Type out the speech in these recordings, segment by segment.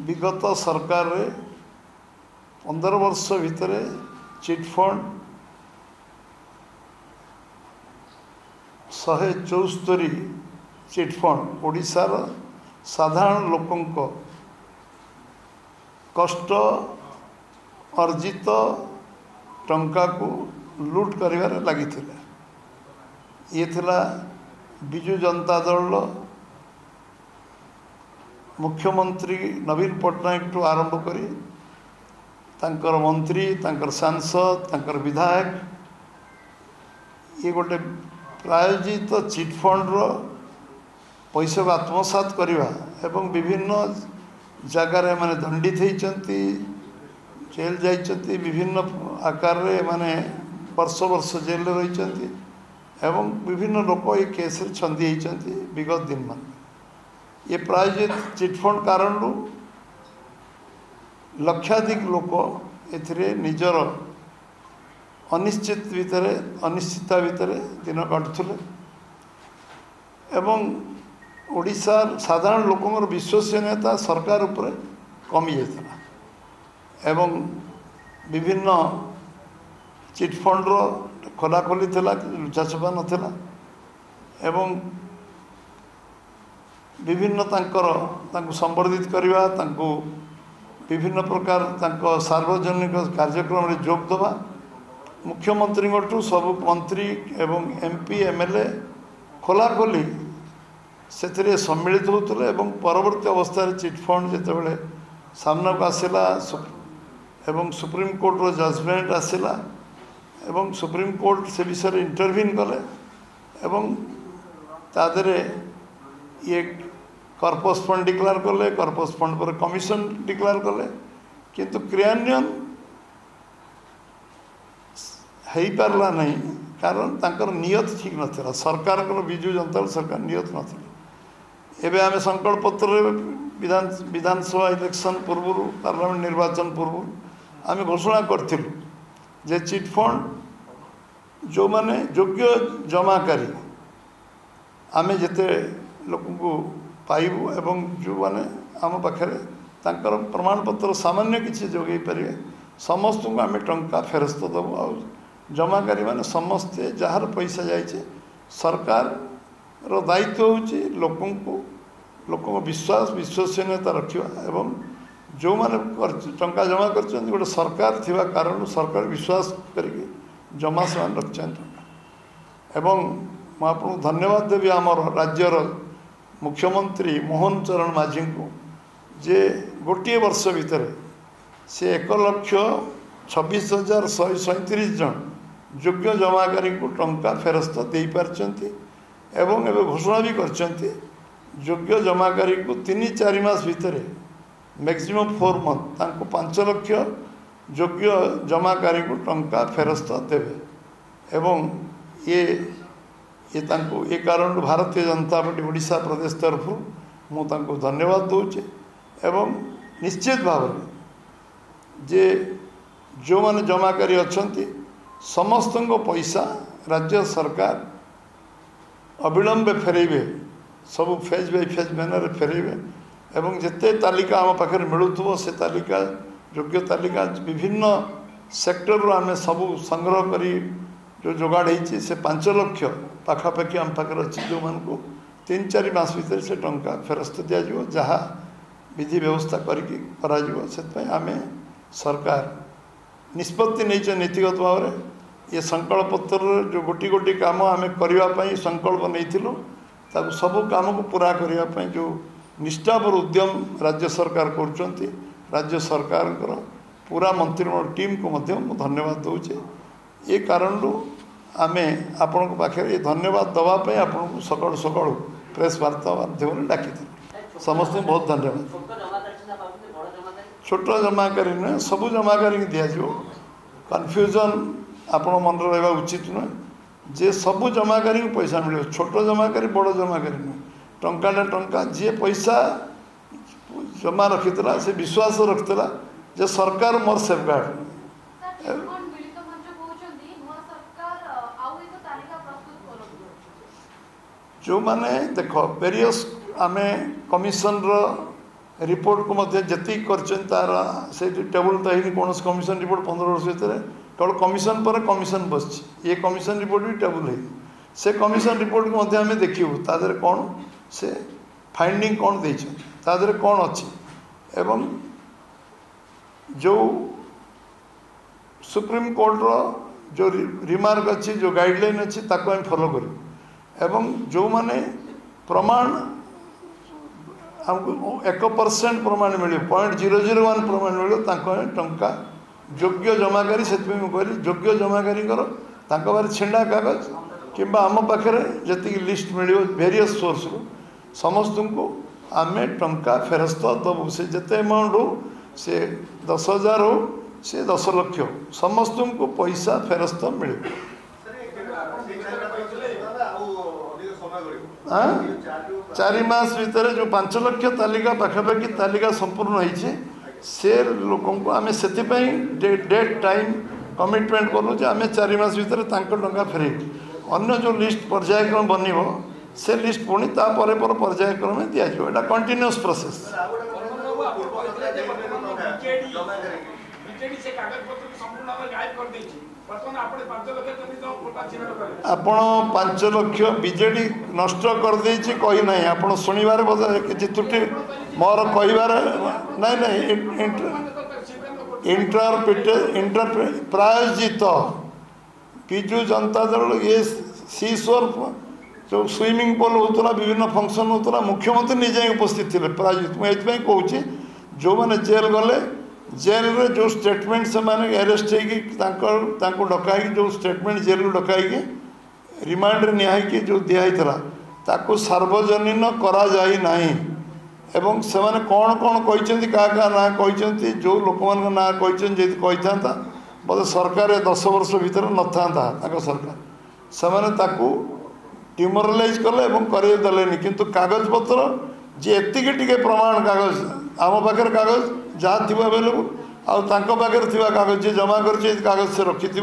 विगत सरकार रे 15 वर्ष भितर चिटफंड 174 चिटफंड ओडिशार साधारण लोकंक कष्ट अर्जित टंका को लूट करिवार लगी ये थिला बिजु जनता दल मुख्यमंत्री नवीन पट्टनायक टू आरंभ करी तांकर मंत्री तांकर सांसद तांकर विधायक ये गोटे प्रायोजित चिटफंड रो पैसा को आत्मसात करवा एवं विभिन्न जगार माने दंडित होती जेल जाइछन्ति विभिन्न आकार रे माने वर्ष वर्ष जेल रही एवं विभिन्न लोक ये केस छंदी होती विगत दिन मान ये प्रायोजित चिटफंड कारण लक्षाधिक लोक एथिरे निजर अनिश्चित भितर अनिश्चितता भितर दिन काटुले एवं ओडिशा साधारण लोकंर विश्वसनीयता सरकार उपरे कमी जाता एवं विभिन्न चिटफंड रो खोलाखोली थिला लुचाछपा नथिला एवं विभिन्न तांको संवर्धित करवा तांको विभिन्न प्रकार तांको सार्वजनिक कार्यक्रम रे जोग दबा मुख्यमंत्री ठू सब मंत्री एवं एमपी एमएलए खोलाखोली से सम्मिलित होते एवं परवर्ती अवस्था चिटफंड जितेबाला सामना को आसला एवं सुप्रीम कोर्ट रो जजमेंट आसला एवं सुप्रीम कोर्ट से विषय इंटरव्यून कले एवं तादरे ये कर्पस फंड डिक्लेयर कले कर्पस फंड पर कमिशन डिक्लेयर कले किंतु क्रियान्वयन हो पारला नहीं कारण तांकर नियत ठीक नथिला सरकार विजु जनता सरकार नियत नथिला एबे आमे संकल्प पत्र विधानसभा इलेक्शन पूर्व पार्लियामेंट निर्वाचन पूर्व आमे घोषणा करथिलु जे चिटफंड जो माने योग्य जमाकारी आमे जेते लोक को पाइबू एवं जो माने आम पाखे तांकर प्रमाण पत्र सामान्य किसी जोगे पारे समस्त को आम टंका फेरस्त दबू आ जमाकारी माने समस्ते जार पैसा जाइए सरकार रो दायित्व होची लोक विश्वास विश्वसनीयता रखा एवं जो माने टंका जमा कर गोटे सरकार थिबा कारण सरकार विश्वास करके जमा से रखिछन टंका एवं मैं आपको धन्यवाद देवी आमर राज्यर मुख्यमंत्री मोहन चरण माझी को जे गोटे वर्ष भितर से 1,26,137 जन योग्य जमाकारी को टंका फेरस्त दे पारछंती एवं एवं घोषणा भी करछंती योग्य जमाकारी को 3-4 मास भितर मैक्सिमम 4 मंथ तांको 5 लाख योग्य जमाकारी को टंका फेरस्त देवे एवं ये तांको ये कारण भारतीय जनता पार्टी ओडिशा प्रदेश तरफ मु तांको धन्यवाद दूचे एवं निश्चित भाव जे जो माने जमाकारी अच्छंती समस्त पैसा राज्य सरकार अविलंबे फेरेबे सब फेज बाय फेज मैनर फेरेबे एवं जिते तालिका आम पाखे मिलूथो से तालिका योग्य तालिका विभिन्न सेक्टर आम सब संग्रह करी जो जोगाड़ होती से 5 लाख पाखापाखि आम पाखे अच्छी जो मान को 3-4 मास भितर से टंका फेरस्त दिज्व जहाँ विधि व्यवस्था करके आम सरकार निष्पत्ति नहीं नीतिगत भाव में ये संकल्प पत्र जो गोटी गोटी काम आम करने संकल्प नहीं सब काम को पूरा करने जो निष्ठापर उद्यम राज्य सरकार कर राज्य सरकार पूरा मंत्रिमंडल टीम को धन्यवाद दूचे ये कारण आमे आपण पाखे ये धन्यवाद दवाई आपन को सकाल सकाल प्रेस वार्ता माध्यम डाकी समस्त बहुत धन्यवाद छोट जमाकारी नुहे सबू जमाकारी दिज्व कन्फ्यूजन आपण मन रहा उचित नुहे जे सबू जमाकारी को पैसा मिले छोट जमाकारी बड़ जमाकारी नुहे टंका टंका जी पैसा जमा रखीला से विश्वास रखीला जे सरकार मोर सेफगार्ड जो माने देख वेरियस आमे कमिशन रो रिपोर्ट को मध्य जी तार से टेबुल तो है कौन कमिशन रिपोर्ट 15 वर्ष भितर केवल कमिशन पर कमिशन बस ये कमिशन रिपोर्ट भी टेबुल है से कमिशन रिपोर्ट को मध्य आम देखू तादर कौन से फाइंडिंग कौन देर कौन अच्छी एवं जो सुप्रीम कोर्ट रो जो रिमार्क अच्छी जो गाइडलाइन अच्छी ताको हम फॉलो करूँ एवं जो माने प्रमाण हमको 1% प्रमाण मिले 0.001 प्रमाण मिले टंका योग्य जमाकारी से कहली योग्य जमाकारी बारे छिंडा कागज कि आम पाखे जी लिस्ट मिले वेरियस सोर्स रू समस्त को आम टंका फेरस्त दबू से जिते अमाउंट हो से 10,000 हो से 10 लाख समस्त को पैसा फेरस्त मिले। 4 मास भितर जो 5 लाख तालिका पाखापाखि तालिका संपूर्ण होती से लोक आम से डेट टाइम कमिटमेंट करूँ आम 4 मास भितर टंका फेरे अन्य जो लिस्ट पर्यायक्रम बन से लिस्ट पुणी तापर पर्यायक्रम दिज्व एटा कंटिन्यूअस प्रोसेस। आपण 5 लाख बीजेडी नष्ट कर देछि कही नहीं आपण सुनिबार कि त्रुटि मोर कहबार नहीं इंटर प्रायोजित विजु जनता दल ये सीश्वर जो स्विमिंग पूल होता विभिन्न फंक्शन होता मुख्यमंत्री निजे उपस्थित थे प्रायोजित मुझे कहूँ जो मैंने जेल गले जेल रे जो स्टेटमेंट से माने अरेस्ट हो डकाई जो स्टेटमेंट जेल डकाई रिमांड निहाई जो दिखाई ताको सार्वजनीन करा जाई नहीं एवं से माने कौन कौन कहते क्या ना कहते जो लोक मान ना कही था बोले सरकार 10 वर्ष भीतर न था सरकार से डिमोरालाइज कले करदेले किंतु कागज पत्र जी एति प्रमाण कागज आम पाखे कागज जहाँ थी अवेलेबल आगे थी कागज जी जमा कर कागज से रखी जी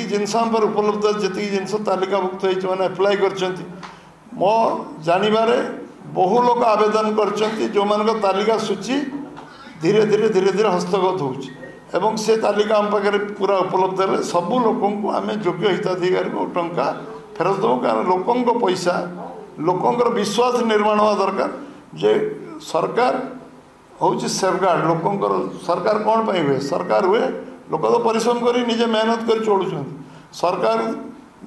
जिनस उपलब्ध जी जिनस तालिकाभुक्त होने एप्लाय कर मो जानवर बहु लोग आवेदन कर जो मान तालिका सूची धीरे धीरे धीरे धीरे हस्तगत हो से तालिका आम पाखे पूरा उपलब्ध है सबू लोक आम योग्य हिताधिकारी को टंका फेरत देव कारण लोकों पैसा लोकों विश्वास निर्माण हवा दरकार जे सरकार हूँ सेफगार्ड लोकों सरकार कौन पर हुए सरकार हुए लोक तो परिश्रम कर निजे मेहनत कर चलुं सरकार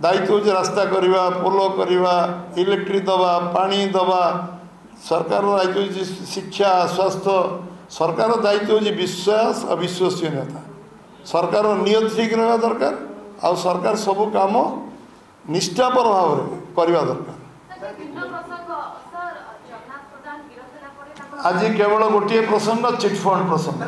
दायित्व हो रास्ता करवा पोल करवा इलेक्ट्रिक दवा पानी दवा सरकार दायित्व हो शिक्षा स्वास्थ्य सरकार दायित्व हो विश्वास अविश्वसनीयता सरकार नियत ठीक रहा दरकार आ सरकार सब काम निष्ठापर भाव करवा दरकार। आज केवल गोटे प्रसंग चिटफंड प्रसंग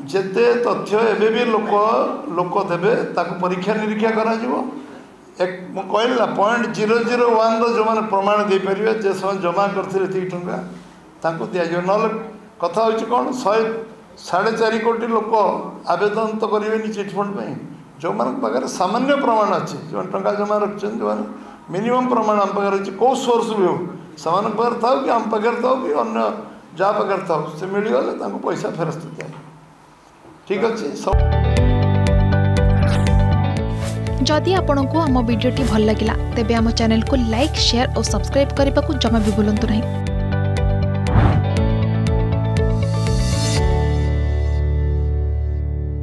जिते तथ्य एवं भी लोक देवे परीक्षा निरीक्षा करा कहला 0.001 जो मैंने प्रमाण दे पारे जे समय जमा करते टंका दिज्व ना कथा हूँ कौन 4.5 कोटी लोक आवेदन तो करेंगे चिटफंड जो मान सामान्य प्रमाण अच्छे जो टंका जमा रखते जो मिनिमम प्रमाण आम पाखे अच्छे कौ सोर्स भी हो से था कि आम पाखे था कि अन्य जहाँ पाखे था से मिलगले पैसा फेरस्त दिया ठीक अच्छे सब। जदि आपंक आम भिडी भल लगा तेब आम चैनल को लाइक शेयर और सब्सक्राइब करने को जमा भी भूलु नहीं।